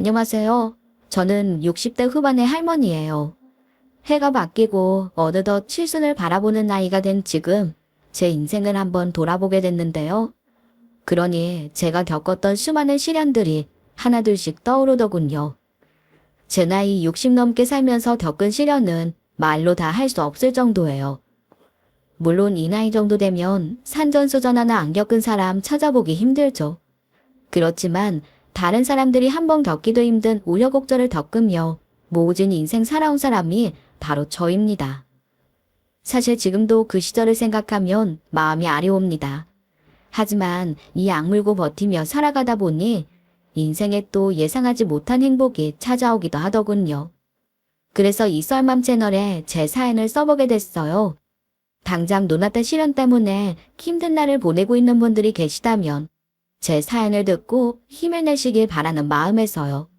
안녕하세요. 저는 60대 후반의 할머니예요. 해가 바뀌고 어느덧 칠순을 바라보는 나이가 된 지금 제 인생을 한번 돌아보게 됐는데요. 그러니 제가 겪었던 수많은 시련들이 하나둘씩 떠오르더군요. 제 나이 60 넘게 살면서 겪은 시련은 말로 다 할 수 없을 정도예요. 물론 이 나이 정도 되면 산전수전 하나 안 겪은 사람 찾아보기 힘들죠. 그렇지만 다른 사람들이 한 번 겪기도 힘든 우여곡절을 겪으며 모진 인생 살아온 사람이 바로 저입니다. 사실 지금도 그 시절을 생각하면 마음이 아려옵니다. 하지만 이 악물고 버티며 살아가다 보니 인생에 또 예상하지 못한 행복이 찾아오기도 하더군요. 그래서 이 썰맘 채널에 제 사연을 써보게 됐어요. 당장 누나때 시련 때문에 힘든 날을 보내고 있는 분들이 계시다면 제 사연을 듣고 힘을 내시길 바라는 마음에서요.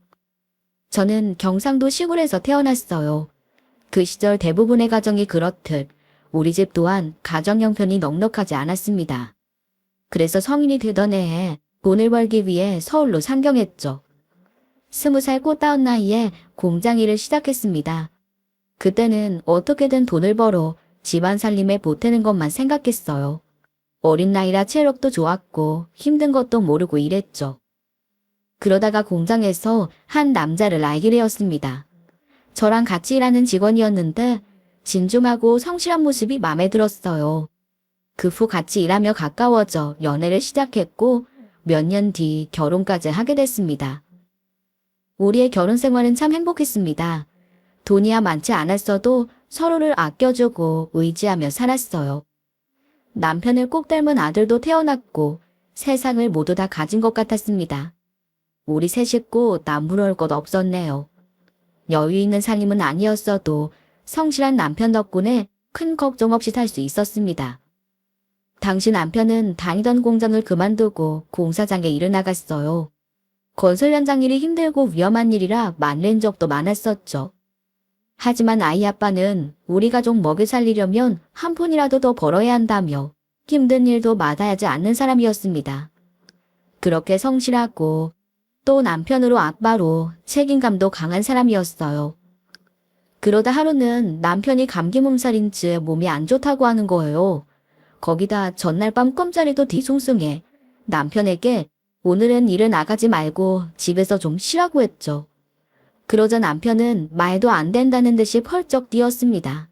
저는 경상도 시골에서 태어났어요. 그 시절 대부분의 가정이 그렇듯 우리 집 또한 가정 형편이 넉넉하지 않았습니다. 그래서 성인이 되던 해에 돈을 벌기 위해 서울로 상경했죠. 20살 꽃다운 나이에 공장 일을 시작했습니다. 그때는 어떻게든 돈을 벌어 집안 살림에 보태는 것만 생각했어요. 어린 나이라 체력도 좋았고 힘든 것도 모르고 일했죠. 그러다가 공장에서 한 남자를 알게 되었습니다. 저랑 같이 일하는 직원이었는데 진중하고 성실한 모습이 마음에 들었어요. 그 후 같이 일하며 가까워져 연애를 시작했고 몇 년 뒤 결혼까지 하게 됐습니다. 우리의 결혼 생활은 참 행복했습니다. 돈이야 많지 않았어도 서로를 아껴주고 의지하며 살았어요. 남편을 꼭 닮은 아들도 태어났고 세상을 모두 다 가진 것 같았습니다. 우리 세 식구 남부러울 것 없었네요. 여유 있는 살림은 아니었어도 성실한 남편 덕분에 큰 걱정 없이 살 수 있었습니다. 당시 남편은 다니던 공장을 그만두고 공사장에 일을 나갔어요. 건설 현장 일이 힘들고 위험한 일이라 말린 적도 많았었죠. 하지만 아이 아빠는 우리 가족 먹여 살리려면 한 푼이라도 더 벌어야 한다며 힘든 일도 마다하지 않는 사람이었습니다. 그렇게 성실하고 또 남편으로 아빠로 책임감도 강한 사람이었어요. 그러다 하루는 남편이 감기 몸살인지 몸이 안 좋다고 하는 거예요. 거기다 전날 밤 껌자리도 뒤숭숭해 남편에게 오늘은 일을 나가지 말고 집에서 좀 쉬라고 했죠. 그러자 남편은 말도 안 된다는 듯이 펄쩍 뛰었습니다.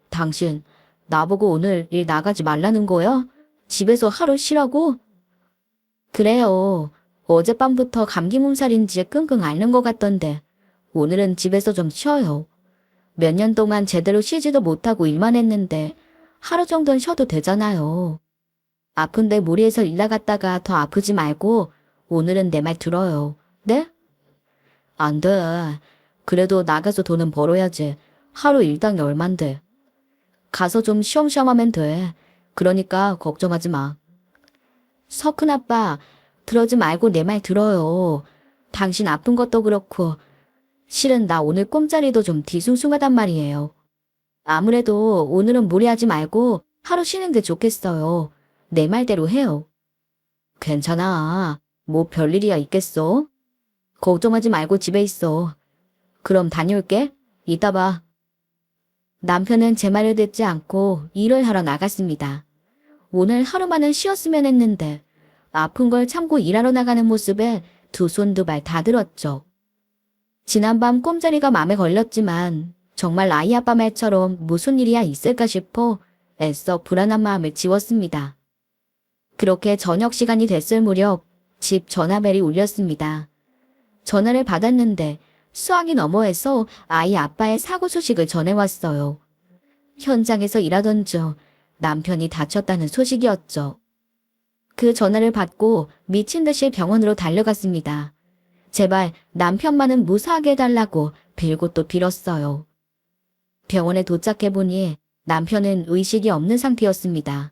당신 나보고 오늘 일 나가지 말라는 거야? 집에서 하루 쉬라고? 그래요. 어젯밤부터 감기 몸살인지 끙끙 앓는 것 같던데 오늘은 집에서 좀 쉬어요. 몇 년 동안 제대로 쉬지도 못하고 일만 했는데 하루 정도는 쉬어도 되잖아요. 아픈데 무리해서 일 나갔다가 더 아프지 말고 오늘은 내 말 들어요. 네? 안 돼. 그래도 나가서 돈은 벌어야지. 하루 일당이 얼만데. 가서 좀 쉬엄쉬엄 하면 돼. 그러니까 걱정하지 마. 석훈 아빠, 그러지 말고 내 말 들어요. 당신 아픈 것도 그렇고 실은 나 오늘 꿈자리도 좀 뒤숭숭하단 말이에요. 아무래도 오늘은 무리하지 말고 하루 쉬는 게 좋겠어요. 내 말대로 해요. 괜찮아. 뭐 별일이야 있겠어? 걱정하지 말고 집에 있어. 그럼 다녀올게. 이따 봐. 남편은 제 말을 듣지 않고 일을 하러 나갔습니다. 오늘 하루만은 쉬었으면 했는데 아픈 걸 참고 일하러 나가는 모습에 두 손 두 발 다 들었죠. 지난밤 꼼자리가 마음에 걸렸지만 정말 아이 아빠 말처럼 무슨 일이야 있을까 싶어 애써 불안한 마음을 지웠습니다. 그렇게 저녁 시간이 됐을 무렵 집 전화벨이 울렸습니다. 전화를 받았는데 수화기 너머에서 아이 아빠의 사고 소식을 전해왔어요. 현장에서 일하던 중 남편이 다쳤다는 소식이었죠. 그 전화를 받고 미친 듯이 병원으로 달려갔습니다. 제발 남편만은 무사하게 해달라고 빌고 또 빌었어요. 병원에 도착해보니 남편은 의식이 없는 상태였습니다.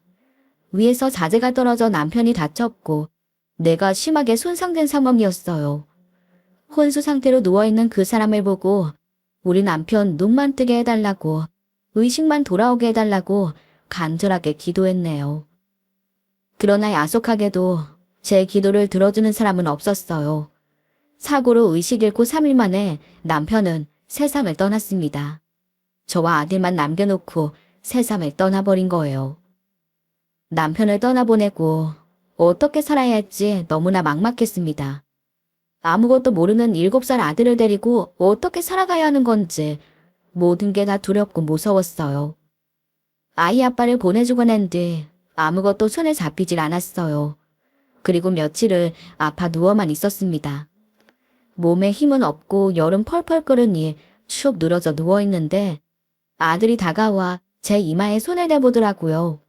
위에서 자재가 떨어져 남편이 다쳤고 뇌가 심하게 손상된 상황이었어요. 혼수 상태로 누워있는 그 사람을 보고 우리 남편 눈만 뜨게 해달라고 의식만 돌아오게 해달라고 간절하게 기도했네요. 그러나 야속하게도 제 기도를 들어주는 사람은 없었어요. 사고로 의식 잃고 3일 만에 남편은 세상을 떠났습니다. 저와 아들만 남겨놓고 세상을 떠나버린 거예요. 남편을 떠나보내고 어떻게 살아야 할지 너무나 막막했습니다. 아무것도 모르는 7살 아들을 데리고 어떻게 살아가야 하는 건지 모든 게 다 두렵고 무서웠어요. 아이 아빠를 보내주고 난 뒤 아무것도 손에 잡히질 않았어요. 그리고 며칠을 아파 누워만 있었습니다. 몸에 힘은 없고 열은 펄펄 끓으니 축 늘어져 누워있는데 아들이 다가와 제 이마에 손을 대보더라고요.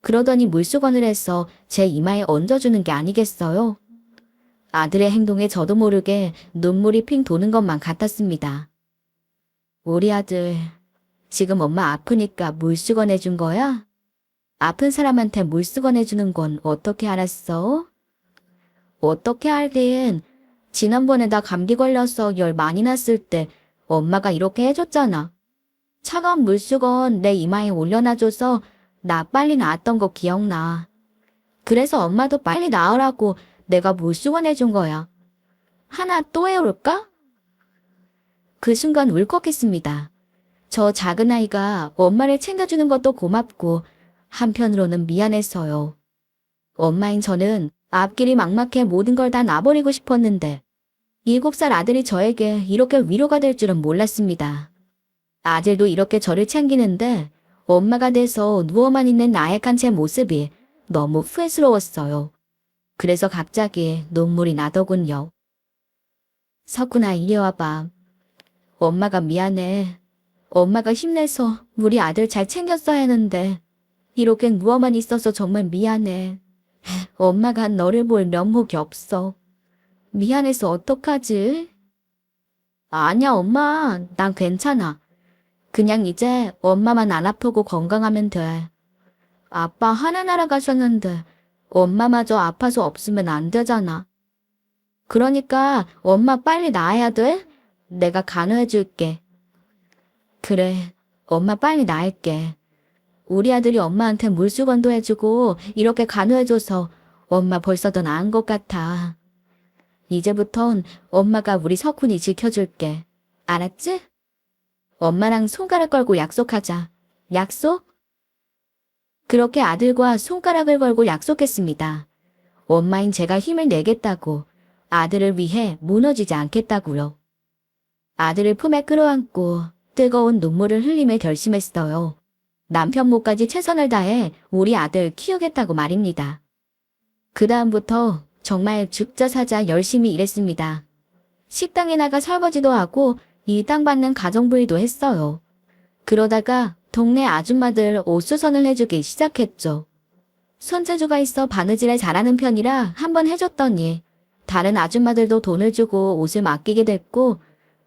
그러더니 물수건을 해서 제 이마에 얹어주는 게 아니겠어요? 아들의 행동에 저도 모르게 눈물이 핑 도는 것만 같았습니다. 우리 아들, 지금 엄마 아프니까 물수건 해준 거야? 아픈 사람한테 물수건 해주는 건 어떻게 알았어? 어떻게 알긴. 지난번에 나 감기 걸려서 열 많이 났을 때 엄마가 이렇게 해줬잖아. 차가운 물수건 내 이마에 올려놔줘서 나 빨리 나았던 거 기억나. 그래서 엄마도 빨리 나으라고 내가 물수건 해준 거야. 하나 또 해올까? 그 순간 울컥했습니다. 저 작은 아이가 엄마를 챙겨주는 것도 고맙고 한편으로는 미안했어요. 엄마인 저는 앞길이 막막해 모든 걸 다 놔버리고 싶었는데 7살 아들이 저에게 이렇게 위로가 될 줄은 몰랐습니다. 아들도 이렇게 저를 챙기는데 엄마가 돼서 누워만 있는 나약한 제 모습이 너무 후회스러웠어요. 그래서 갑자기 눈물이 나더군요. 석훈아, 이리 와봐. 엄마가 미안해. 엄마가 힘내서 우리 아들 잘 챙겼어야 했는데 이렇게 누워만 있어서 정말 미안해. 엄마가 너를 볼 면목이 없어. 미안해서 어떡하지? 아니야, 엄마. 난 괜찮아. 그냥 이제 엄마만 안 아프고 건강하면 돼. 아빠 하늘나라 가셨는데 엄마마저 아파서 없으면 안 되잖아. 그러니까 엄마 빨리 나아야 돼? 내가 간호해 줄게. 그래, 엄마 빨리 나을게. 우리 아들이 엄마한테 물수건도 해주고 이렇게 간호해줘서 엄마 벌써 더 나은 것 같아. 이제부턴 엄마가 우리 석훈이 지켜줄게. 알았지? 엄마랑 손가락 걸고 약속하자. 약속? 그렇게 아들과 손가락을 걸고 약속했습니다. 엄마인 제가 힘을 내겠다고, 아들을 위해 무너지지 않겠다고요. 아들을 품에 끌어안고 뜨거운 눈물을 흘리며 결심했어요. 남편 몫까지 최선을 다해 우리 아들 키우겠다고 말입니다. 그 다음부터 정말 죽자 사자 열심히 일했습니다. 식당에 나가 설거지도 하고 일당 받는 가정부일도 했어요. 그러다가 동네 아줌마들 옷수선을 해주기 시작했죠. 손재주가 있어 바느질을 잘하는 편이라 한번 해줬더니 다른 아줌마들도 돈을 주고 옷을 맡기게 됐고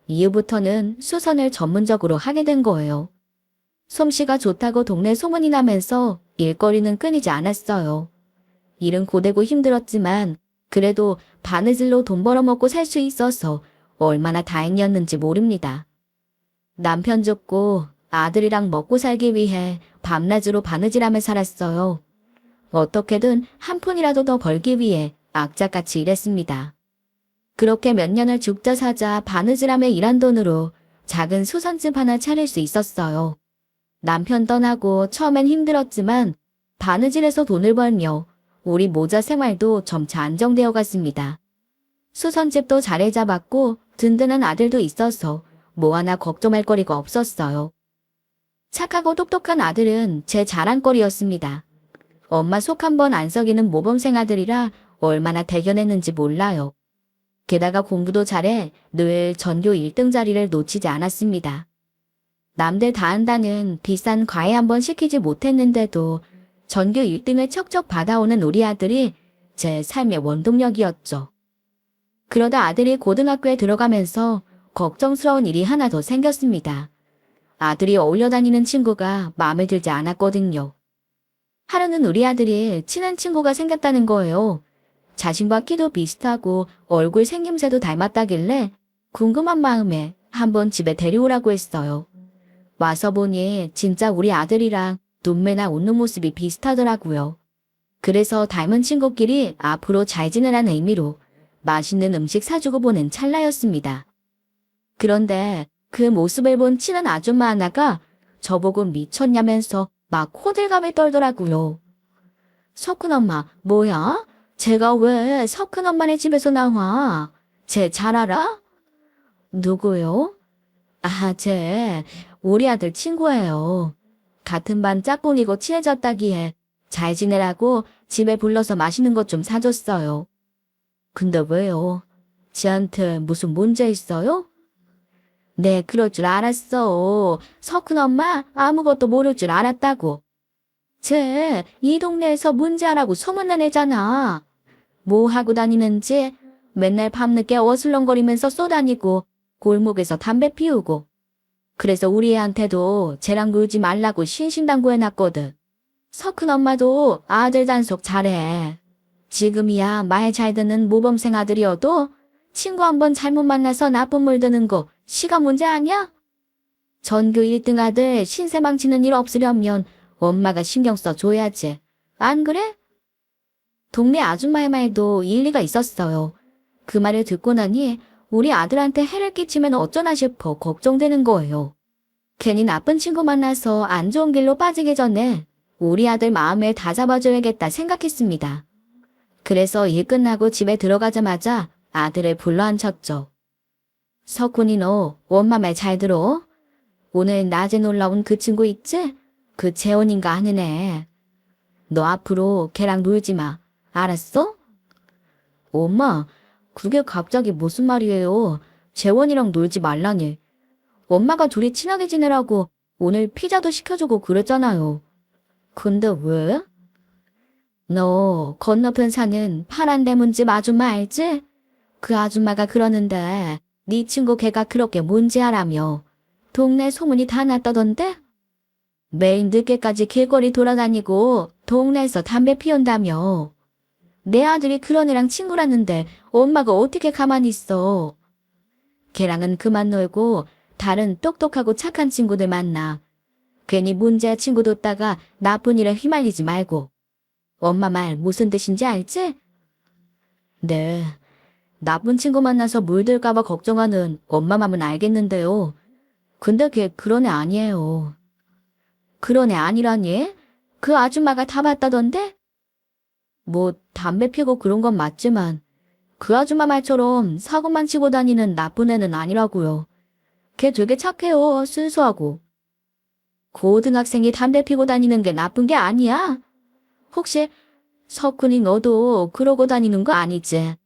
이후부터는 수선을 전문적으로 하게 된 거예요. 솜씨가 좋다고 동네 소문이 나면서 일거리는 끊이지 않았어요. 일은 고되고 힘들었지만 그래도 바느질로 돈 벌어먹고 살 수 있어서 얼마나 다행이었는지 모릅니다. 남편 죽고 아들이랑 먹고 살기 위해 밤낮으로 바느질하며 살았어요. 어떻게든 한 푼이라도 더 벌기 위해 악착같이 일했습니다. 그렇게 몇 년을 죽자 사자 바느질하며 일한 돈으로 작은 수선집 하나 차릴 수 있었어요. 남편 떠나고 처음엔 힘들었지만 바느질에서 돈을 벌며 우리 모자 생활도 점차 안정되어 갔습니다. 수선집도 자리 잡았고 든든한 아들도 있어서 뭐 하나 걱정할 거리가 없었어요. 착하고 똑똑한 아들은 제 자랑거리였습니다. 엄마 속 한 번 안 썩이는 모범생 아들이라 얼마나 대견했는지 몰라요. 게다가 공부도 잘해 늘 전교 1등 자리를 놓치지 않았습니다. 남들 다 한다는 비싼 과외 한 번 시키지 못했는데도 전교 1등을 척척 받아오는 우리 아들이 제 삶의 원동력이었죠. 그러다 아들이 고등학교에 들어가면서 걱정스러운 일이 하나 더 생겼습니다. 아들이 어울려 다니는 친구가 마음에 들지 않았거든요. 하루는 우리 아들이 친한 친구가 생겼다는 거예요. 자신과 키도 비슷하고 얼굴 생김새도 닮았다길래 궁금한 마음에 한번 집에 데려오라고 했어요. 와서 보니 진짜 우리 아들이랑 눈매나 웃는 모습이 비슷하더라고요. 그래서 닮은 친구끼리 앞으로 잘 지내라는 의미로 맛있는 음식 사주고 보낸 찰나였습니다. 그런데 그 모습을 본 친한 아줌마 하나가 저보고 미쳤냐면서 막 호들갑을 떨더라고요. 석훈 엄마, 뭐야? 제가 왜 석훈 엄마네 집에서 나와? 쟤 잘 알아? 누구요? 아, 쟤 우리 아들 친구예요. 같은 반 짝꿍이고 친해졌다기에 잘 지내라고 집에 불러서 맛있는 것 좀 사줬어요. 근데 왜요? 쟤한테 무슨 문제 있어요? 네, 그럴 줄 알았어. 석훈 엄마 아무것도 모를 줄 알았다고. 쟤 이 동네에서 문제하라고 소문난 애잖아. 뭐 하고 다니는지 맨날 밤늦게 어슬렁거리면서 쏘다니고 골목에서 담배 피우고. 그래서 우리 애한테도 쟤랑 놀지 말라고 신신당부해놨거든. 석훈 엄마도 아들 단속 잘해. 지금이야 말 잘 듣는 모범생 아들이어도 친구 한번 잘못 만나서 나쁜 물 드는 거 시가 문제 아니야? 전교 1등 아들 신세 망치는 일 없으려면 엄마가 신경 써줘야지. 안 그래? 동네 아줌마의 말도 일리가 있었어요. 그 말을 듣고 나니 우리 아들한테 해를 끼치면 어쩌나 싶어 걱정되는 거예요. 괜히 나쁜 친구 만나서 안 좋은 길로 빠지기 전에 우리 아들 마음을 다잡아줘야겠다 생각했습니다. 그래서 일 끝나고 집에 들어가자마자 아들을 불러앉혔죠. 석훈이 너 엄마 말 잘 들어? 오늘 낮에 놀러 온 그 친구 있지? 그 재원인가 하는 애. 너 앞으로 걔랑 놀지 마. 알았어? 엄마, 그게 갑자기 무슨 말이에요? 재원이랑 놀지 말라니. 엄마가 둘이 친하게 지내라고 오늘 피자도 시켜주고 그랬잖아요. 근데 왜? 너 건너편 사는 파란 대문집 아줌마 알지? 그 아줌마가 그러는데 네 친구 걔가 그렇게 문제하라며. 동네 소문이 다 났다던데? 매일 늦게까지 길거리 돌아다니고 동네에서 담배 피운다며. 내 아들이 그런 애랑 친구라는데 엄마가 어떻게 가만히 있어. 걔랑은 그만 놀고 다른 똑똑하고 착한 친구들 만나. 괜히 문제 친구 뒀다가 나쁜 일에 휘말리지 말고. 엄마 말 무슨 뜻인지 알지? 네. 나쁜 친구 만나서 물들까봐 걱정하는 엄마 맘은 알겠는데요. 근데 걔 그런 애 아니에요. 그런 애 아니라니? 그 아줌마가 다 봤다던데? 뭐 담배 피고 그런 건 맞지만 그 아줌마 말처럼 사고만 치고 다니는 나쁜 애는 아니라고요. 걔 되게 착해요. 순수하고. 고등학생이 담배 피고 다니는 게 나쁜 게 아니야? 혹시 석훈이 너도 그러고 다니는 거 아니지?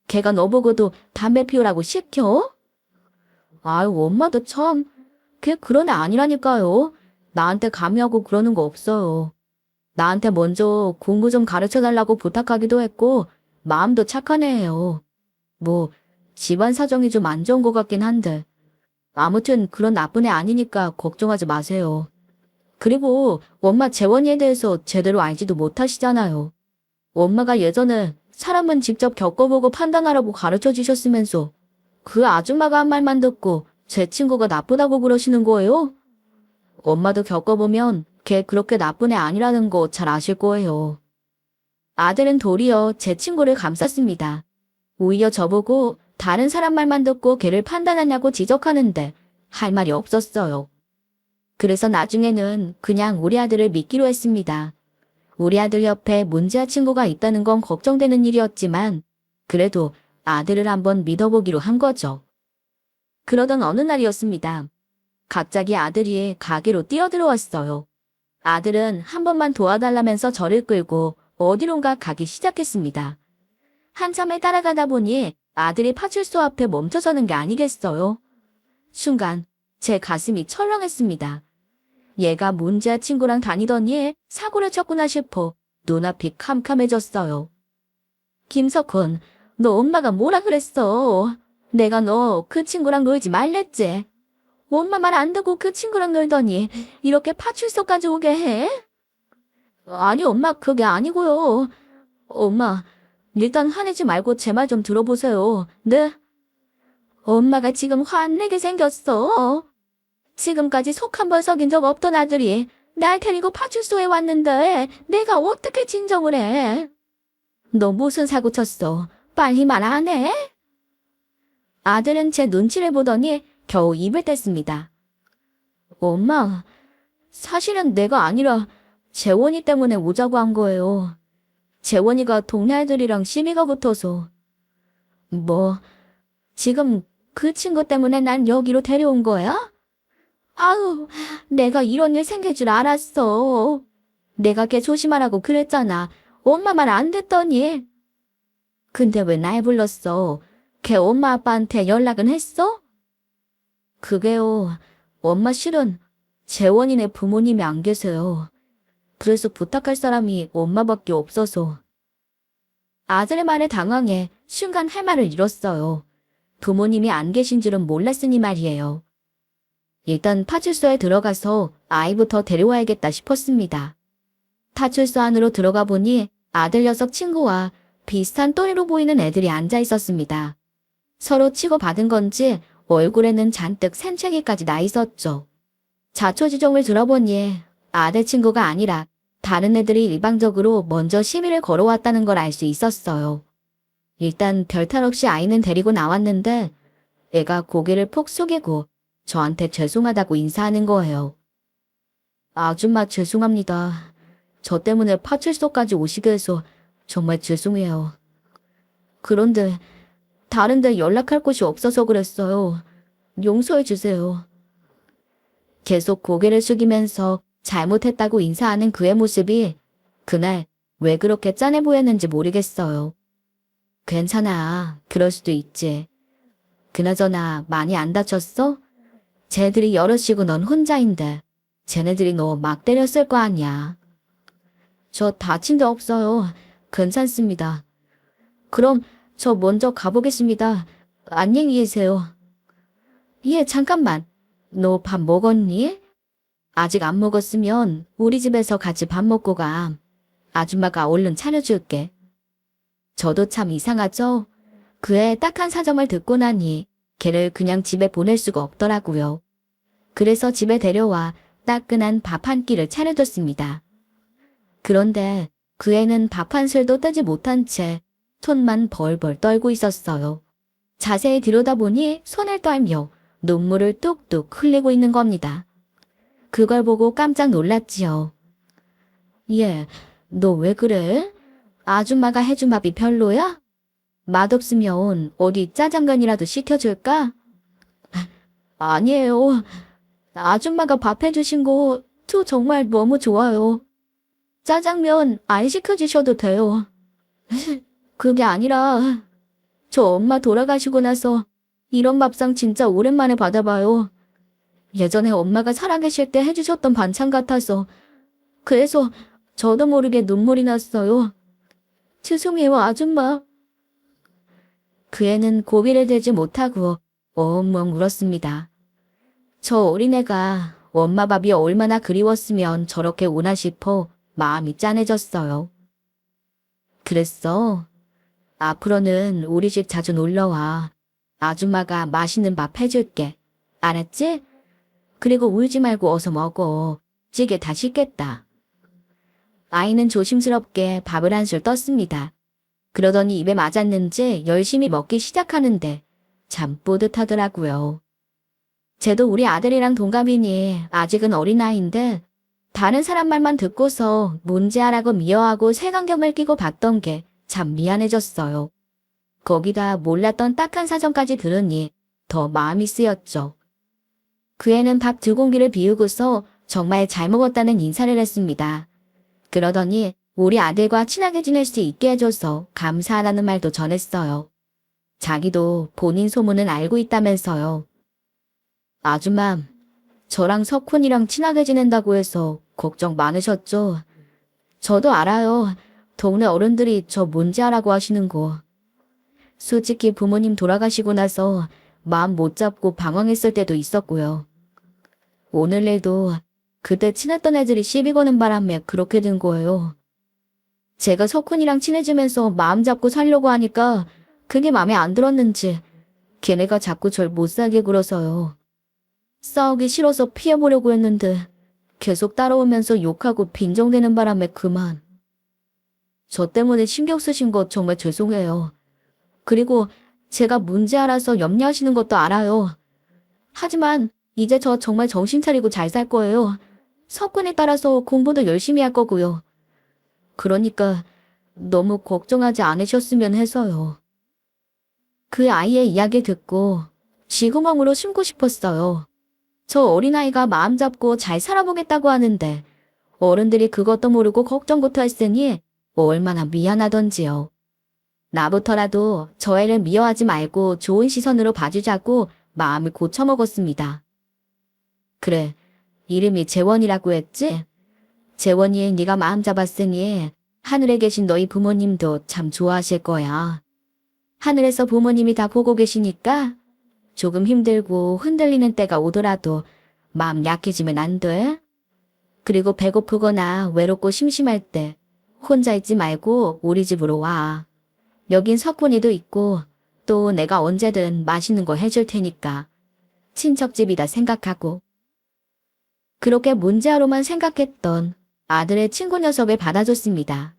걔가 너 보고도 담배 피우라고 시켜? 아유, 엄마도 참. 걔 그런 애 아니라니까요. 나한테 감히하고 그러는 거 없어요. 나한테 먼저 공부 좀 가르쳐달라고 부탁하기도 했고 마음도 착한 애예요. 뭐 집안 사정이 좀 안 좋은 것 같긴 한데 아무튼 그런 나쁜 애 아니니까 걱정하지 마세요. 그리고 엄마 재원이에 대해서 제대로 알지도 못하시잖아요. 엄마가 예전에 사람은 직접 겪어보고 판단하라고 가르쳐 주셨으면서 그 아줌마가 한 말만 듣고 제 친구가 나쁘다고 그러시는 거예요? 엄마도 겪어보면 걔 그렇게 나쁜 애 아니라는 거 잘 아실 거예요. 아들은 도리어 제 친구를 감쌌습니다. 오히려 저보고 다른 사람 말만 듣고 걔를 판단하냐고 지적하는데 할 말이 없었어요. 그래서 나중에는 그냥 우리 아들을 믿기로 했습니다. 우리 아들 옆에 문제아 친구가 있다는 건 걱정되는 일이었지만 그래도 아들을 한번 믿어보기로 한 거죠. 그러던 어느 날이었습니다. 갑자기 아들이 가게로 뛰어들어왔어요. 아들은 한 번만 도와달라면서 저를 끌고 어디론가 가기 시작했습니다. 한참을 따라가다 보니 아들이 파출소 앞에 멈춰서는 게 아니겠어요. 순간 제 가슴이 철렁했습니다. 얘가 문제아 친구랑 다니더니 사고를 쳤구나 싶어 눈앞이 캄캄해졌어요. 김석훈, 너 엄마가 뭐라 그랬어? 내가 너 그 친구랑 놀지 말랬지? 엄마 말 안 듣고 그 친구랑 놀더니 이렇게 파출소까지 오게 해? 아니 엄마 그게 아니고요. 엄마 일단 화내지 말고 제 말 좀 들어보세요. 네? 엄마가 지금 화 안 내게 생겼어. 지금까지 속 한 번 썩인 적 없던 아들이 날 데리고 파출소에 왔는데 내가 어떻게 진정을 해? 너 무슨 사고 쳤어? 빨리 말 안 해? 아들은 제 눈치를 보더니 겨우 입을 뗐습니다. 엄마, 사실은 내가 아니라 재원이 때문에 오자고 한 거예요. 재원이가 동네 애들이랑 시비가 붙어서. 뭐, 지금 그 친구 때문에 난 여기로 데려온 거야? 아우, 내가 이런 일 생길 줄 알았어. 내가 걔 조심하라고 그랬잖아. 엄마 말 안 듣더니. 근데 왜 날 불렀어? 걔 엄마 아빠한테 연락은 했어? 그게요. 엄마 실은 재원이네 부모님이 안 계세요. 그래서 부탁할 사람이 엄마밖에 없어서. 아들의 말에 당황해 순간 할 말을 잃었어요. 부모님이 안 계신 줄은 몰랐으니 말이에요. 일단 파출소에 들어가서 아이부터 데려와야겠다 싶었습니다. 파출소 안으로 들어가 보니 아들 녀석 친구와 비슷한 또래로 보이는 애들이 앉아 있었습니다. 서로 치고받은 건지 얼굴에는 잔뜩 산채기까지 나 있었죠. 자초지종을 들어보니 아들 친구가 아니라 다른 애들이 일방적으로 먼저 시비를 걸어왔다는 걸 알 수 있었어요. 일단 별탈 없이 아이는 데리고 나왔는데 애가 고개를 폭 숙이고 저한테 죄송하다고 인사하는 거예요. 아줌마 죄송합니다. 저 때문에 파출소까지 오시게 해서 정말 죄송해요. 그런데 다른 데 연락할 곳이 없어서 그랬어요. 용서해 주세요. 계속 고개를 숙이면서 잘못했다고 인사하는 그의 모습이 그날 왜 그렇게 짠해 보였는지 모르겠어요. 괜찮아. 그럴 수도 있지. 그나저나 많이 안 다쳤어? 쟤들이 여럿이고 넌 혼자인데 쟤네들이 너 막 때렸을 거 아니야. 저 다친 데 없어요. 괜찮습니다. 그럼 저 먼저 가보겠습니다. 안녕히 계세요. 예, 잠깐만. 너 밥 먹었니? 아직 안 먹었으면 우리 집에서 같이 밥 먹고 가. 아줌마가 얼른 차려줄게. 저도 참 이상하죠? 그의 딱한 사정을 듣고 나니 걔를 그냥 집에 보낼 수가 없더라고요. 그래서 집에 데려와 따끈한 밥 한 끼를 차려줬습니다. 그런데 그 애는 밥 한 술도 뜨지 못한 채 손만 벌벌 떨고 있었어요. 자세히 들여다보니 손을 떨며 눈물을 뚝뚝 흘리고 있는 겁니다. 그걸 보고 깜짝 놀랐지요. 얘, 너 왜 그래? 아줌마가 해준 밥이 별로야? 맛없으면 어디 짜장면이라도 시켜줄까? 아니에요. 아줌마가 밥 해주신 거 저 정말 너무 좋아요. 짜장면 안 시켜주셔도 돼요. 그게 아니라 저 엄마 돌아가시고 나서 이런 밥상 진짜 오랜만에 받아봐요. 예전에 엄마가 살아계실 때 해주셨던 반찬 같아서 그래서 저도 모르게 눈물이 났어요. 죄송해요, 아줌마. 그 애는 고비를 들지 못하고 엉엉 울었습니다. 저 어린애가 엄마 밥이 얼마나 그리웠으면 저렇게 우나 싶어 마음이 짠해졌어요. 그랬어. 앞으로는 우리 집 자주 놀러와. 아줌마가 맛있는 밥 해줄게. 알았지? 그리고 울지 말고 어서 먹어. 찌개 다 식겠다. 아이는 조심스럽게 밥을 한 술 떴습니다. 그러더니 입에 맞았는지 열심히 먹기 시작하는데 참 뿌듯하더라고요. 쟤도 우리 아들이랑 동갑이니 아직은 어린아이인데 다른 사람 말만 듣고서 문제아라고 미워하고 색안경을 끼고 봤던 게 참 미안해졌어요. 거기다 몰랐던 딱한 사정까지 들으니 더 마음이 쓰였죠. 그 애는 밥 2공기를 비우고서 정말 잘 먹었다는 인사를 했습니다. 그러더니 우리 아들과 친하게 지낼 수 있게 해줘서 감사하다는 말도 전했어요. 자기도 본인 소문은 알고 있다면서요. 아줌마, 저랑 석훈이랑 친하게 지낸다고 해서 걱정 많으셨죠? 저도 알아요. 동네 어른들이 저 뭔지하라고 하시는 거. 솔직히 부모님 돌아가시고 나서 마음 못 잡고 방황했을 때도 있었고요. 오늘 일도 그때 친했던 애들이 시비 거는 바람에 그렇게 된 거예요. 제가 석훈이랑 친해지면서 마음 잡고 살려고 하니까 그게 마음에 안 들었는지 걔네가 자꾸 절 못 살게 굴어서요. 싸우기 싫어서 피해보려고 했는데 계속 따라오면서 욕하고 빈정대는 바람에 그만. 저 때문에 신경 쓰신 거 정말 죄송해요. 그리고 제가 문제아라서 염려하시는 것도 알아요. 하지만 이제 저 정말 정신 차리고 잘 살 거예요. 석훈에 따라서 공부도 열심히 할 거고요. 그러니까 너무 걱정하지 않으셨으면 해서요. 그 아이의 이야기 듣고 쥐구멍으로 숨고 싶었어요. 저 어린아이가 마음 잡고 잘 살아보겠다고 하는데 어른들이 그것도 모르고 걱정부터 했으니 얼마나 미안하던지요. 나부터라도 저 애를 미워하지 말고 좋은 시선으로 봐주자고 마음을 고쳐먹었습니다. 그래, 이름이 재원이라고 했지? 재원이 네가 마음 잡았으니 하늘에 계신 너희 부모님도 참 좋아하실 거야. 하늘에서 부모님이 다 보고 계시니까 조금 힘들고 흔들리는 때가 오더라도 마음 약해지면 안 돼. 그리고 배고프거나 외롭고 심심할 때 혼자 있지 말고 우리 집으로 와. 여긴 석훈이도 있고 또 내가 언제든 맛있는 거 해줄 테니까 친척집이다 생각하고. 그렇게 문제아로만 생각했던 아들의 친구 녀석을 받아줬습니다.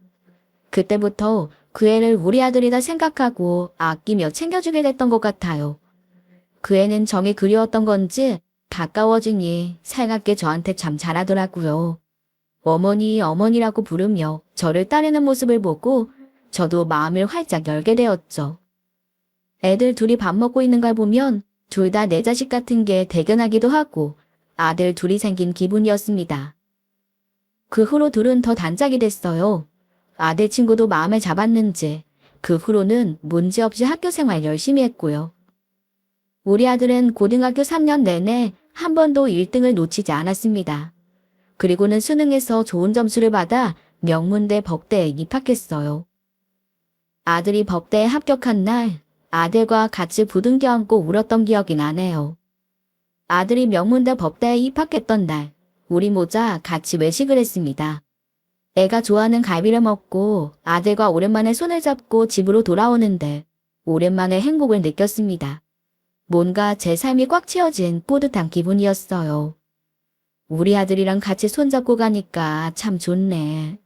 그때부터 그 애를 우리 아들이다 생각하고 아끼며 챙겨주게 됐던 것 같아요. 그 애는 정이 그리웠던 건지 가까워지니 살갑게 저한테 참 잘하더라고요. 어머니, 어머니라고 부르며 저를 따르는 모습을 보고 저도 마음을 활짝 열게 되었죠. 애들 둘이 밥 먹고 있는 걸 보면 둘 다 내 자식 같은 게 대견하기도 하고 아들 둘이 생긴 기분이었습니다. 그 후로 둘은 더 단짝이 됐어요. 아들 친구도 마음을 잡았는지 그 후로는 문제없이 학교 생활 열심히 했고요. 우리 아들은 고등학교 3년 내내 한 번도 1등을 놓치지 않았습니다. 그리고는 수능에서 좋은 점수를 받아 명문대 법대에 입학했어요. 아들이 법대에 합격한 날 아들과 같이 부둥켜 안고 울었던 기억이 나네요. 아들이 명문대 법대에 입학했던 날 우리 모자 같이 외식을 했습니다. 애가 좋아하는 갈비를 먹고 아들과 오랜만에 손을 잡고 집으로 돌아오는데 오랜만에 행복을 느꼈습니다. 뭔가 제 삶이 꽉 채워진 뿌듯한 기분이었어요. 우리 아들이랑 같이 손잡고 가니까 참 좋네.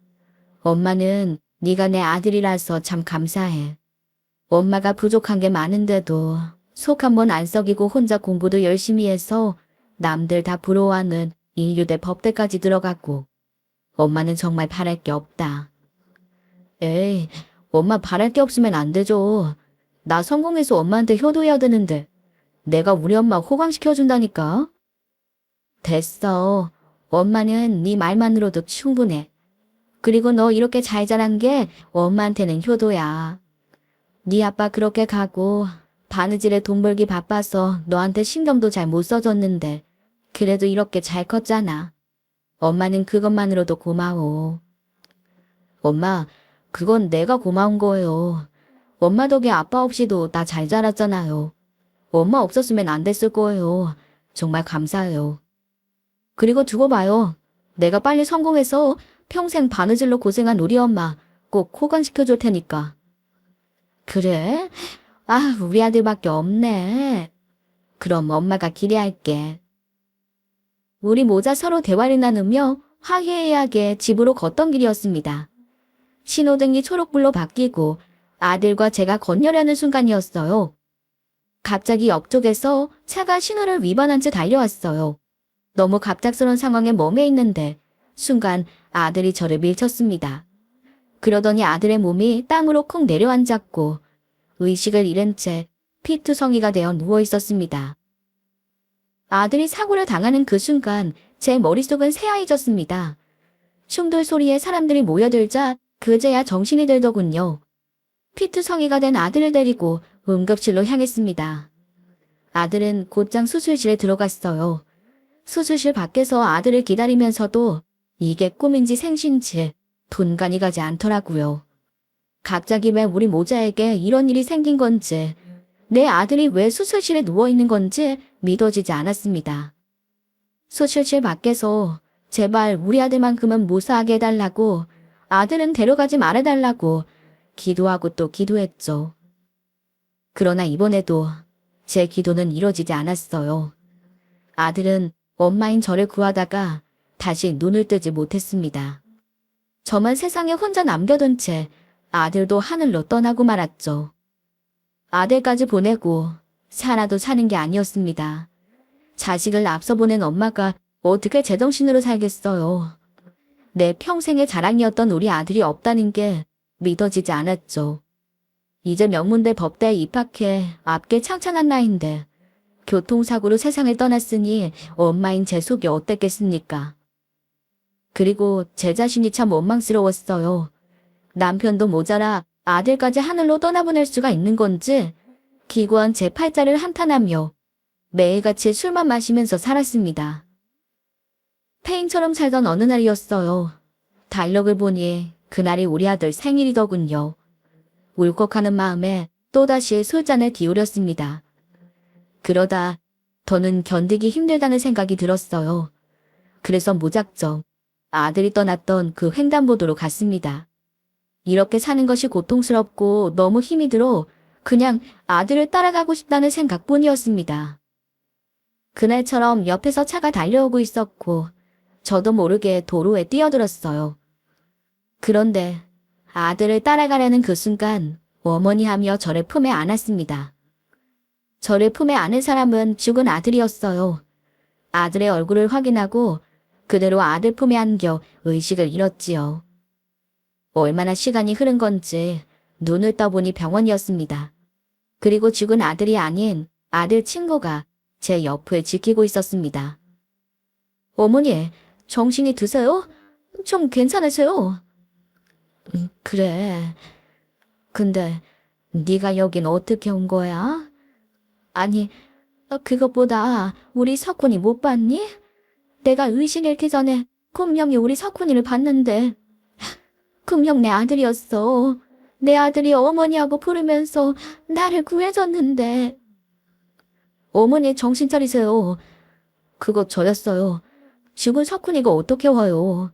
엄마는 네가 내 아들이라서 참 감사해. 엄마가 부족한 게 많은데도 속 한 번 안 썩이고 혼자 공부도 열심히 해서 남들 다 부러워하는 인류대 법대까지 들어갔고 엄마는 정말 바랄 게 없다. 에이, 엄마 바랄 게 없으면 안 되죠. 나 성공해서 엄마한테 효도해야 되는데 내가 우리 엄마 호강시켜준다니까. 됐어. 엄마는 네 말만으로도 충분해. 그리고 너 이렇게 잘 자란 게 엄마한테는 효도야. 네 아빠 그렇게 가고 바느질에 돈 벌기 바빠서 너한테 신경도 잘 못 써줬는데 그래도 이렇게 잘 컸잖아. 엄마는 그것만으로도 고마워. 엄마, 그건 내가 고마운 거예요. 엄마 덕에 아빠 없이도 나 잘 자랐잖아요. 엄마 없었으면 안 됐을 거예요. 정말 감사해요. 그리고 두고 봐요. 내가 빨리 성공해서 평생 바느질로 고생한 우리 엄마 꼭 호강시켜줄 테니까. 그래? 아, 우리 아들밖에 없네. 그럼 엄마가 기대할게. 우리 모자 서로 대화를 나누며 화기애애하게 집으로 걷던 길이었습니다. 신호등이 초록불로 바뀌고 아들과 제가 건너려는 순간이었어요. 갑자기 옆쪽에서 차가 신호를 위반한 채 달려왔어요. 너무 갑작스러운 상황에 멈에 있는데 순간 아들이 저를 밀쳤습니다. 그러더니 아들의 몸이 땅으로 콩 내려앉았고 의식을 잃은 채 피투성이가 되어 누워 있었습니다. 아들이 사고를 당하는 그 순간 제 머릿속은 새하얘졌습니다. 충돌 소리에 사람들이 모여들자 그제야 정신이 들더군요. 피투성이가 된 아들을 데리고 응급실로 향했습니다. 아들은 곧장 수술실에 들어갔어요. 수술실 밖에서 아들을 기다리면서도 이게 꿈인지 생신지 분간이 가지 않더라고요. 갑자기 왜 우리 모자에게 이런 일이 생긴 건지, 내 아들이 왜 수술실에 누워있는 건지 믿어지지 않았습니다. 수술실 밖에서 제발 우리 아들만큼은 무사하게 해달라고, 아들은 데려가지 말아달라고 기도하고 또 기도했죠. 그러나 이번에도 제 기도는 이뤄지지 않았어요. 아들은 엄마인 저를 구하다가 다시 눈을 뜨지 못했습니다. 저만 세상에 혼자 남겨둔 채 아들도 하늘로 떠나고 말았죠. 아들까지 보내고 살아도 사는 게 아니었습니다. 자식을 앞서 보낸 엄마가 어떻게 제정신으로 살겠어요. 내 평생의 자랑이었던 우리 아들이 없다는 게 믿어지지 않았죠. 이제 명문대 법대에 입학해 앞게 창창한 나이인데 교통사고로 세상을 떠났으니 엄마인 제 속이 어땠겠습니까? 그리고 제 자신이 참 원망스러웠어요. 남편도 모자라 아들까지 하늘로 떠나보낼 수가 있는 건지 기구한 제 팔자를 한탄하며 매일같이 술만 마시면서 살았습니다. 폐인처럼 살던 어느 날이었어요. 달력을 보니 그날이 우리 아들 생일이더군요. 울컥하는 마음에 또다시 술잔을 기울였습니다. 그러다 더는 견디기 힘들다는 생각이 들었어요. 그래서 무작정 아들이 떠났던 그 횡단보도로 갔습니다. 이렇게 사는 것이 고통스럽고 너무 힘이 들어 그냥 아들을 따라가고 싶다는 생각뿐이었습니다. 그날처럼 옆에서 차가 달려오고 있었고 저도 모르게 도로에 뛰어들었어요. 그런데 아들을 따라가려는 그 순간 어머니 하며 저를 품에 안았습니다. 저를 품에 안은 사람은 죽은 아들이었어요. 아들의 얼굴을 확인하고 그대로 아들 품에 안겨 의식을 잃었지요. 얼마나 시간이 흐른 건지 눈을 떠보니 병원이었습니다. 그리고 죽은 아들이 아닌 아들 친구가 제 옆을 지키고 있었습니다. 어머니, 정신이 드세요? 좀 괜찮으세요? 그래. 근데 네가 여긴 어떻게 온 거야? 아니, 그것보다 우리 석훈이 못 봤니? 내가 의식 잃기 전에 분명히 우리 석훈이를 봤는데 분명 내 아들이었어. 내 아들이 어머니하고 부르면서 나를 구해줬는데. 어머니 정신 차리세요. 그거 저였어요. 죽은 석훈이가 어떻게 와요.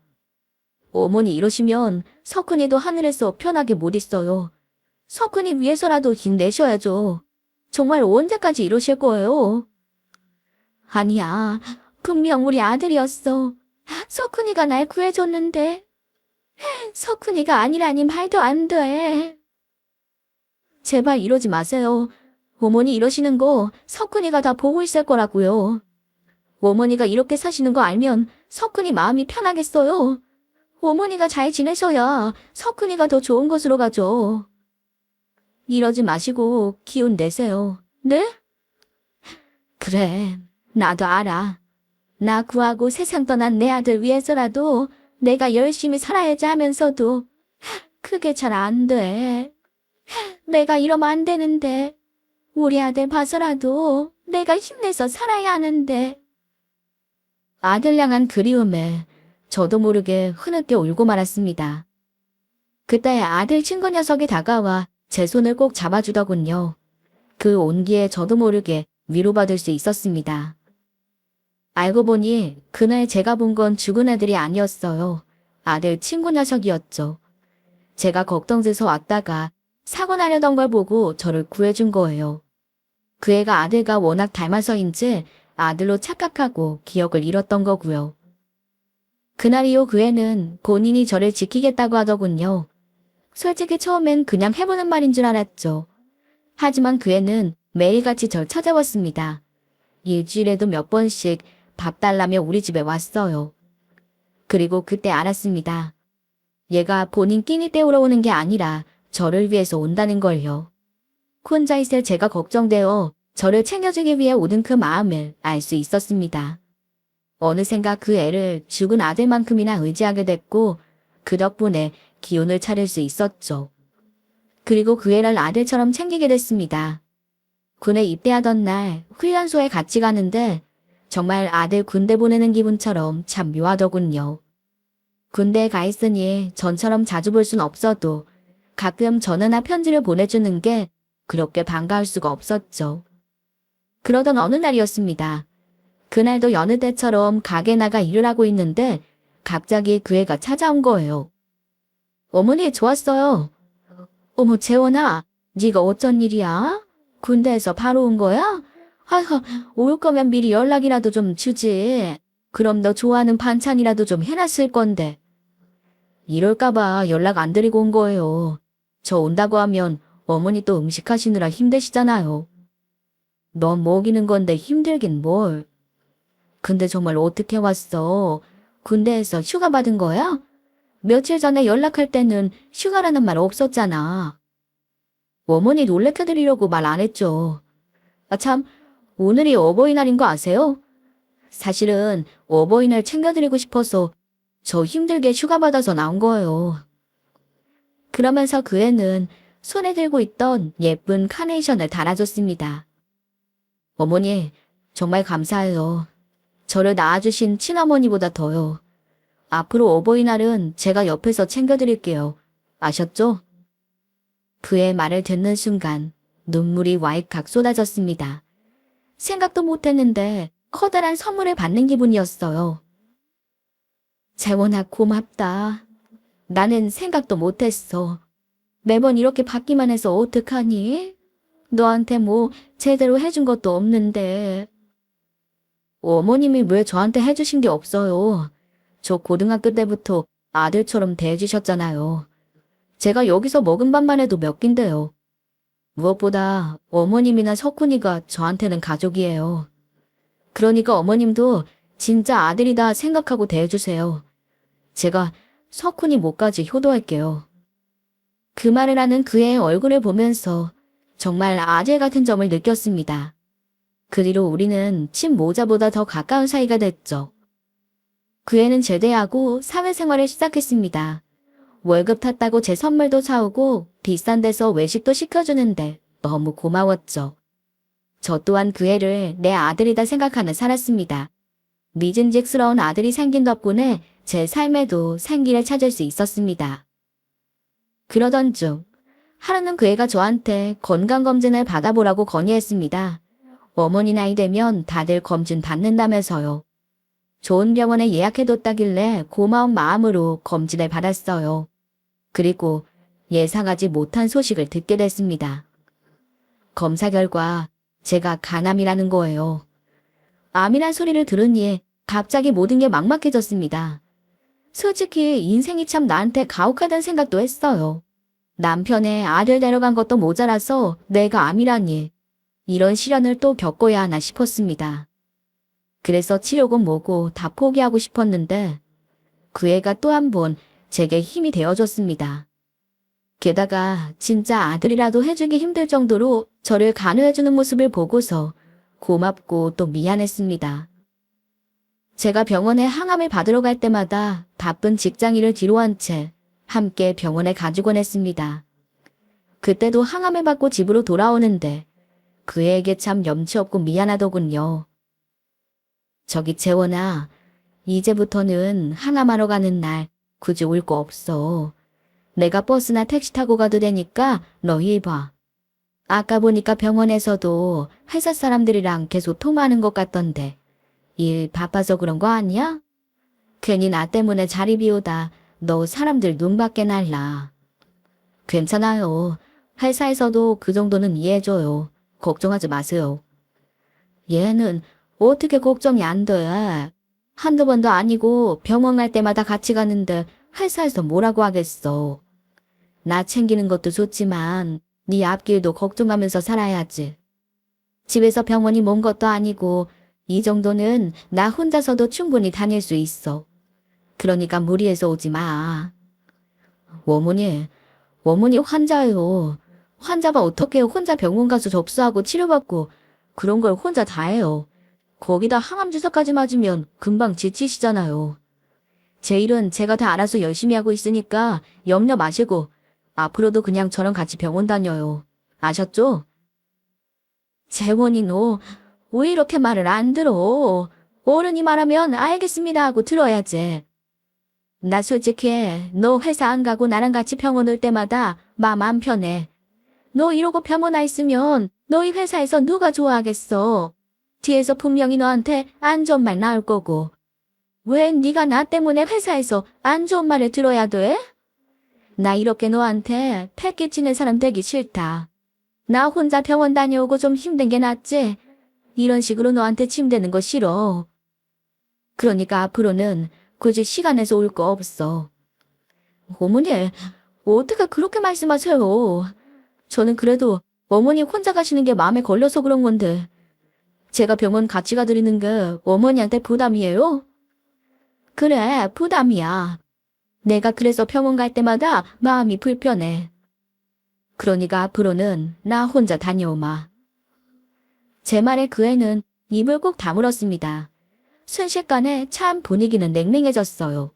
어머니 이러시면 석훈이도 하늘에서 편하게 못 있어요. 석훈이 위해서라도 힘내셔야죠. 정말 언제까지 이러실 거예요? 아니야. 분명 우리 아들이었어. 석훈이가 날 구해줬는데. 석훈이가 아니라니 말도 안 돼. 제발 이러지 마세요. 어머니 이러시는 거 석훈이가 다 보고 있을 거라고요. 어머니가 이렇게 사시는 거 알면 석훈이 마음이 편하겠어요. 어머니가 잘 지내셔야 석훈이가 더 좋은 곳으로 가죠. 이러지 마시고 기운 내세요. 네? 그래, 나도 알아. 나 구하고 세상 떠난 내 아들 위해서라도 내가 열심히 살아야지 하면서도 그게 잘 안 돼. 내가 이러면 안 되는데. 우리 아들 봐서라도 내가 힘내서 살아야 하는데. 아들 향한 그리움에 저도 모르게 흐느껴 울고 말았습니다. 그때 아들 친구 녀석이 다가와 제 손을 꼭 잡아주더군요. 그 온기에 저도 모르게 위로받을 수 있었습니다. 알고 보니 그날 제가 본 건 죽은 아들이 아니었어요. 아들 친구 녀석이었죠. 제가 걱정돼서 왔다가 사고 나려던 걸 보고 저를 구해준 거예요. 그 애가 아들과 워낙 닮아서인지 아들로 착각하고 기억을 잃었던 거고요. 그날 이후 그 애는 본인이 저를 지키겠다고 하더군요. 솔직히 처음엔 그냥 해보는 말인 줄 알았죠. 하지만 그 애는 매일같이 절 찾아왔습니다. 일주일에도 몇 번씩 밥 달라며 우리 집에 왔어요. 그리고 그때 알았습니다. 얘가 본인 끼니 때우러 오는 게 아니라 저를 위해서 온다는 걸요. 혼자 있을 제가 걱정되어 저를 챙겨주기 위해 오는 그 마음을 알 수 있었습니다. 어느샌가 그 애를 죽은 아들만큼이나 의지하게 됐고 그 덕분에 기운을 차릴 수 있었죠. 그리고 그 애를 아들처럼 챙기게 됐습니다. 군에 입대하던 날 훈련소에 같이 가는데 정말 아들 군대 보내는 기분처럼 참 묘하더군요. 군대에 가 있으니 전처럼 자주 볼 순 없어도 가끔 전화나 편지를 보내주는 게 그렇게 반가울 수가 없었죠. 그러던 어느 날이었습니다. 그날도 여느 때처럼 가게 나가 일을 하고 있는데 갑자기 그 애가 찾아온 거예요. 어머니 좋았어요. 어머 재원아, 네가 어쩐 일이야? 군대에서 바로 온 거야? 아휴, 올 거면 미리 연락이라도 좀 주지. 그럼 너 좋아하는 반찬이라도 좀 해놨을 건데. 이럴까봐 연락 안 드리고 온 거예요. 저 온다고 하면 어머니 또 음식 하시느라 힘드시잖아요. 넌 먹이는 건데 힘들긴 뭘. 근데 정말 어떻게 왔어? 군대에서 휴가 받은 거야? 며칠 전에 연락할 때는 휴가라는 말 없었잖아. 어머니 놀래켜드리려고 말 안 했죠. 아 참, 오늘이 어버이날인 거 아세요? 사실은 어버이날 챙겨드리고 싶어서 저 힘들게 휴가 받아서 나온 거예요. 그러면서 그 애는 손에 들고 있던 예쁜 카네이션을 달아줬습니다. 어머니, 정말 감사해요. 저를 낳아주신 친어머니보다 더요. 앞으로 어버이날은 제가 옆에서 챙겨드릴게요. 아셨죠? 그의 말을 듣는 순간 눈물이 와익학 쏟아졌습니다. 생각도 못했는데 커다란 선물을 받는 기분이었어요. 재원아 고맙다. 나는 생각도 못했어. 매번 이렇게 받기만 해서 어떡하니? 너한테 뭐 제대로 해준 것도 없는데. 어머님이 왜 저한테 해주신 게 없어요? 저 고등학교 때부터 아들처럼 대해주셨잖아요. 제가 여기서 먹은 밥만 해도 몇 끼인데요. 무엇보다 어머님이나 석훈이가 저한테는 가족이에요. 그러니까 어머님도 진짜 아들이다 생각하고 대해주세요. 제가 석훈이 목까지 효도할게요. 그 말을 하는 그의 얼굴을 보면서 정말 아재 같은 점을 느꼈습니다. 그 뒤로 우리는 친모자보다 더 가까운 사이가 됐죠. 그 애는 제대하고 사회생활을 시작했습니다. 월급 탔다고 제 선물도 사오고 비싼 데서 외식도 시켜주는데 너무 고마웠죠. 저 또한 그 애를 내 아들이다 생각하며 살았습니다. 믿음직스러운 아들이 생긴 덕분에 제 삶에도 생기를 찾을 수 있었습니다. 그러던 중 하루는 그 애가 저한테 건강검진을 받아보라고 건의했습니다. 어머니 나이 되면 다들 검진 받는다면서요. 좋은 병원에 예약해뒀다길래 고마운 마음으로 검진을 받았어요. 그리고 예상하지 못한 소식을 듣게 됐습니다. 검사 결과 제가 간암이라는 거예요. 암이란 소리를 들으니 갑자기 모든 게 막막해졌습니다. 솔직히 인생이 참 나한테 가혹하다는 생각도 했어요. 남편의 아들 데려간 것도 모자라서 내가 암이라니. 이런 시련을 또 겪어야 하나 싶었습니다. 그래서 치료고 뭐고 다 포기하고 싶었는데 그 애가 또 한 번 제게 힘이 되어줬습니다. 게다가 진짜 아들이라도 해주기 힘들 정도로 저를 간호해주는 모습을 보고서 고맙고 또 미안했습니다. 제가 병원에 항암을 받으러 갈 때마다 바쁜 직장일을 뒤로한 채 함께 병원에 가지곤 했습니다. 그때도 항암을 받고 집으로 돌아오는데 그 애에게 참 염치 없고 미안하더군요. 저기 재원아, 이제부터는 항암하러 가는 날 굳이 올 거 없어. 내가 버스나 택시 타고 가도 되니까 너희 봐. 아까 보니까 병원에서도 회사 사람들이랑 계속 통화하는 것 같던데 일 바빠서 그런 거 아니야? 괜히 나 때문에 자리 비우다 너 사람들 눈 밖에 날라. 괜찮아요. 회사에서도 그 정도는 이해해줘요. 걱정하지 마세요. 얘는 어떻게 걱정이 안 돼? 한두 번도 아니고 병원 갈 때마다 같이 가는데 회사에서 뭐라고 하겠어. 나 챙기는 것도 좋지만 네 앞길도 걱정하면서 살아야지. 집에서 병원이 먼 것도 아니고 이 정도는 나 혼자서도 충분히 다닐 수 있어. 그러니까 무리해서 오지 마. 어머니 환자예요. 환자가 어떻게 혼자 병원 가서 접수하고 치료받고 그런 걸 혼자 다 해요. 거기다 항암 주사까지 맞으면 금방 지치시잖아요. 제 일은 제가 다 알아서 열심히 하고 있으니까 염려 마시고 앞으로도 그냥 저랑 같이 병원 다녀요. 아셨죠? 재원이 너 왜 이렇게 말을 안 들어? 어른이 말하면 알겠습니다 하고 들어야지. 나 솔직히 너 회사 안 가고 나랑 같이 병원 올 때마다 마음 안 편해. 너 이러고 병원 와 있으면 너희 회사에서 누가 좋아하겠어. 뒤에서 분명히 너한테 안 좋은 말 나올 거고. 왜 네가 나 때문에 회사에서 안 좋은 말을 들어야 돼? 나 이렇게 너한테 패 끼치는 사람 되기 싫다. 나 혼자 병원 다녀오고 좀 힘든 게 낫지. 이런 식으로 너한테 침대는 거 싫어. 그러니까 앞으로는 굳이 시간 내서 올 거 없어. 어머니, 어떻게 그렇게 말씀하세요? 저는 그래도 어머니 혼자 가시는 게 마음에 걸려서 그런 건데 제가 병원 같이 가드리는 게 어머니한테 부담이에요? 그래, 부담이야. 내가 그래서 병원 갈 때마다 마음이 불편해. 그러니까 앞으로는 나 혼자 다녀오마. 제 말에 그 애는 입을 꼭 다물었습니다. 순식간에 참 분위기는 냉랭해졌어요.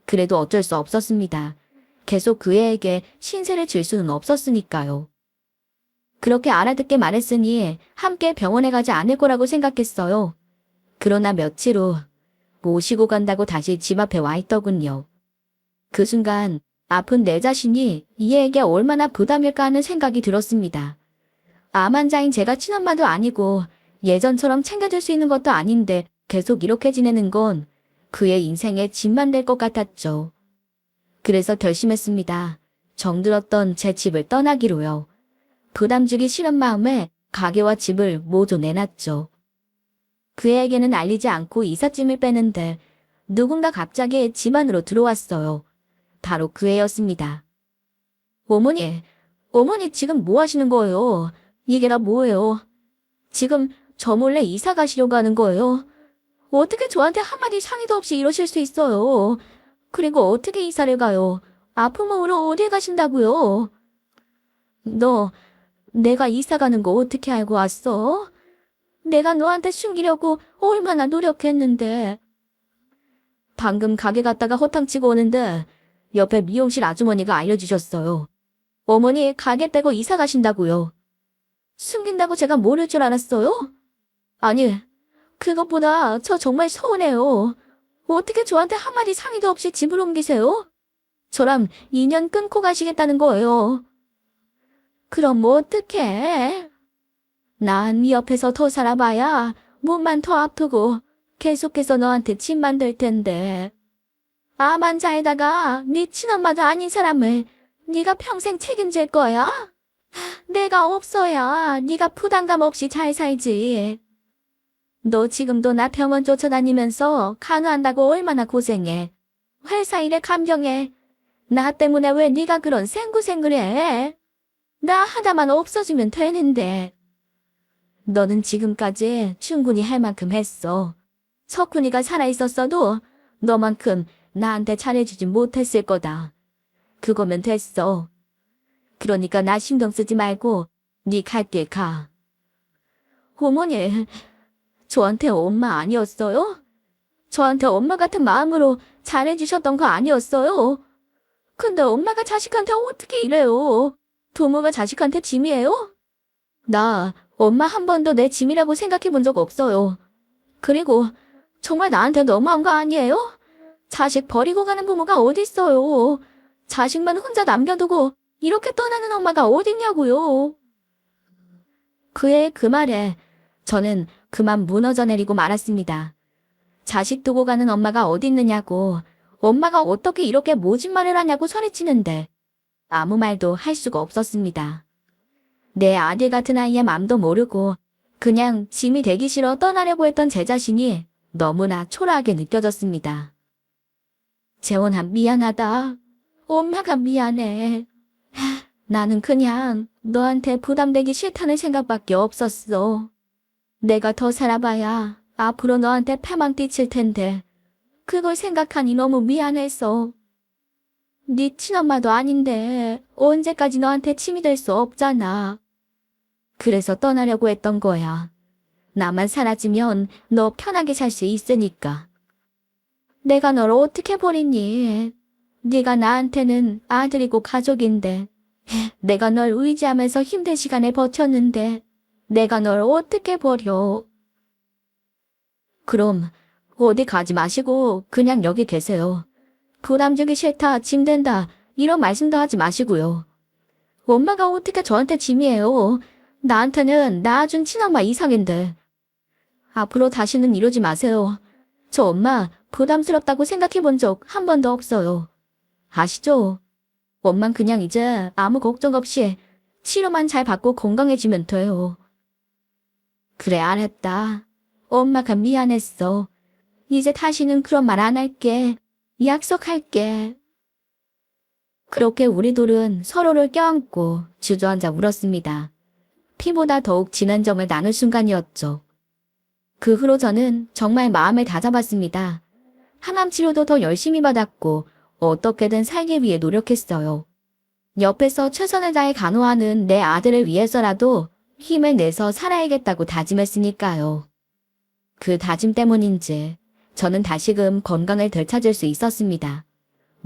그래도 어쩔 수 없었습니다. 계속 그 애에게 신세를 질 수는 없었으니까요. 그렇게 알아듣게 말했으니 함께 병원에 가지 않을 거라고 생각했어요. 그러나 며칠 후 모시고 간다고 다시 집 앞에 와 있더군요. 그 순간 아픈 내 자신이 이 애에게 얼마나 부담일까 하는 생각이 들었습니다. 암 환자인 제가 친엄마도 아니고 예전처럼 챙겨줄 수 있는 것도 아닌데 계속 이렇게 지내는 건 그의 인생의 짐만 될 것 같았죠. 그래서 결심했습니다. 정들었던 제 집을 떠나기로요. 부담 주기 싫은 마음에 가게와 집을 모두 내놨죠. 그 애에게는 알리지 않고 이삿짐을 빼는데 누군가 갑자기 집 안으로 들어왔어요. 바로 그 애였습니다. 어머니 지금 뭐 하시는 거예요? 이게 다 뭐예요? 지금 저 몰래 이사 가시려고 하는 거예요? 어떻게 저한테 한마디 상의도 없이 이러실 수 있어요? 그리고 어떻게 이사를 가요? 아픈 몸으로 어딜 가신다고요? 너 내가 이사 가는 거 어떻게 알고 왔어? 내가 너한테 숨기려고 얼마나 노력했는데. 방금 가게 갔다가 허탕치고 오는데 옆에 미용실 아주머니가 알려주셨어요. 어머니 가게 떼고 이사 가신다고요. 숨긴다고 제가 모를 줄 알았어요? 아니, 그것보다 저 정말 서운해요. 어떻게 저한테 한마디 상의도 없이 집을 옮기세요? 저랑 인연 끊고 가시겠다는 거예요. 그럼 뭐 어떡해? 난 네 옆에서 더 살아봐야 몸만 더 아프고 계속해서 너한테 짐만 될 텐데. 암 환자에다가 네 친엄마도 아닌 사람을 네가 평생 책임질 거야? 내가 없어야 네가 부담감 없이 잘 살지. 너 지금도 나 병원 쫓아다니면서 간호한다고 얼마나 고생해. 회사 일에 감경해. 나 때문에 왜 네가 그런 생구생구해? 나 하나만 없어지면 되는데. 너는 지금까지 충분히 할 만큼 했어. 석훈이가 살아있었어도 너만큼 나한테 잘해주지 못했을 거다. 그거면 됐어. 그러니까 나 신경 쓰지 말고 네 갈 길 가. 어머니, 저한테 엄마 아니었어요? 저한테 엄마 같은 마음으로 잘해주셨던 거 아니었어요? 근데 엄마가 자식한테 어떻게 이래요? 부모가 자식한테 짐이에요? 나 엄마 한 번도 내 짐이라고 생각해 본 적 없어요. 그리고 정말 나한테 너무한 거 아니에요? 자식 버리고 가는 부모가 어딨어요. 자식만 혼자 남겨두고 이렇게 떠나는 엄마가 어딨냐고요. 그의 그 말에 저는 그만 무너져 내리고 말았습니다. 자식 두고 가는 엄마가 어딨느냐고, 엄마가 어떻게 이렇게 모진 말을 하냐고 소리치는데 아무 말도 할 수가 없었습니다. 내 아들 같은 아이의 맘도 모르고 그냥 짐이 되기 싫어 떠나려고 했던 제 자신이 너무나 초라하게 느껴졌습니다. 재원아, 미안하다. 엄마가 미안해. 나는 그냥 너한테 부담되기 싫다는 생각밖에 없었어. 내가 더 살아봐야 앞으로 너한테 패만 끼칠 텐데 그걸 생각하니 너무 미안해서. 네 친엄마도 아닌데 언제까지 너한테 침이 될 수 없잖아. 그래서 떠나려고 했던 거야. 나만 사라지면 너 편하게 살 수 있으니까. 내가 널 어떻게 버리니? 네가 나한테는 아들이고 가족인데 내가 널 의지하면서 힘든 시간에 버텼는데 내가 널 어떻게 버려? 그럼 어디 가지 마시고 그냥 여기 계세요. 부담 주기 싫다, 짐 된다 이런 말씀도 하지 마시고요. 엄마가 어떻게 저한테 짐이에요. 나한테는 낳아준 친엄마 이상인데. 앞으로 다시는 이러지 마세요. 저 엄마 부담스럽다고 생각해 본 적 한 번도 없어요. 아시죠? 엄만 그냥 이제 아무 걱정 없이 치료만 잘 받고 건강해지면 돼요. 그래, 알았다. 엄마가 미안했어. 이제 다시는 그런 말 안 할게. 약속할게. 그렇게 우리 둘은 서로를 껴안고 주저앉아 울었습니다. 피보다 더욱 진한 정을 나눌 순간이었죠. 그 후로 저는 정말 마음을 다잡았습니다. 항암 치료도 더 열심히 받았고 어떻게든 살기 위해 노력했어요. 옆에서 최선을 다해 간호하는 내 아들을 위해서라도 힘을 내서 살아야겠다고 다짐했으니까요. 그 다짐 때문인지 저는 다시금 건강을 되찾을 수 있었습니다.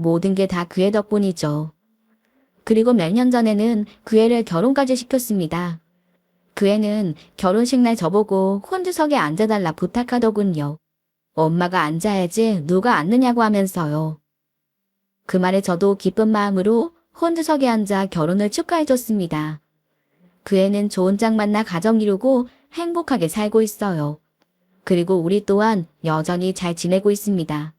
모든 게 다 그 애 덕분이죠. 그리고 몇 년 전에는 그 애를 결혼까지 시켰습니다. 그 애는 결혼식 날 저보고 혼주석에 앉아달라 부탁하더군요. 엄마가 앉아야지 누가 앉느냐고 하면서요. 그 말에 저도 기쁜 마음으로 혼주석에 앉아 결혼을 축하해줬습니다. 그 애는 좋은 짝 만나 가정 이루고 행복하게 살고 있어요. 그리고 우리 또한 여전히 잘 지내고 있습니다.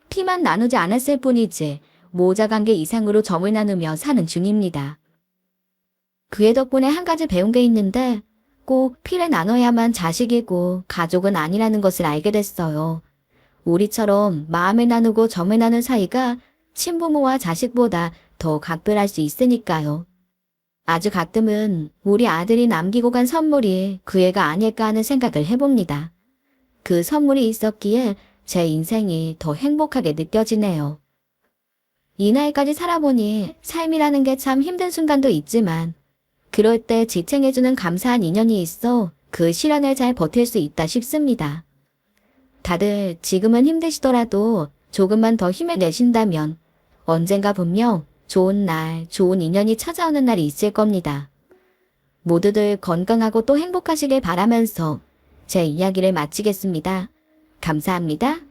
피만 나누지 않았을 뿐이지 모자 관계 이상으로 정을 나누며 사는 중입니다. 그의 덕분에 한 가지 배운 게 있는데 꼭 피를 나눠야만 자식이고 가족은 아니라는 것을 알게 됐어요. 우리처럼 마음을 나누고 정을 나눈 사이가 친부모와 자식보다 더 각별할 수 있으니까요. 아주 가끔은 우리 아들이 남기고 간 선물이 그 애가 아닐까 하는 생각을 해봅니다. 그 선물이 있었기에 제 인생이 더 행복하게 느껴지네요. 이 나이까지 살아보니 삶이라는 게 참 힘든 순간도 있지만 그럴 때 지탱해주는 감사한 인연이 있어 그 시련을 잘 버틸 수 있다 싶습니다. 다들 지금은 힘드시더라도 조금만 더 힘을 내신다면 언젠가 분명 좋은 날, 좋은 인연이 찾아오는 날이 있을 겁니다. 모두들 건강하고 또 행복하시길 바라면서 제 이야기를 마치겠습니다. 감사합니다.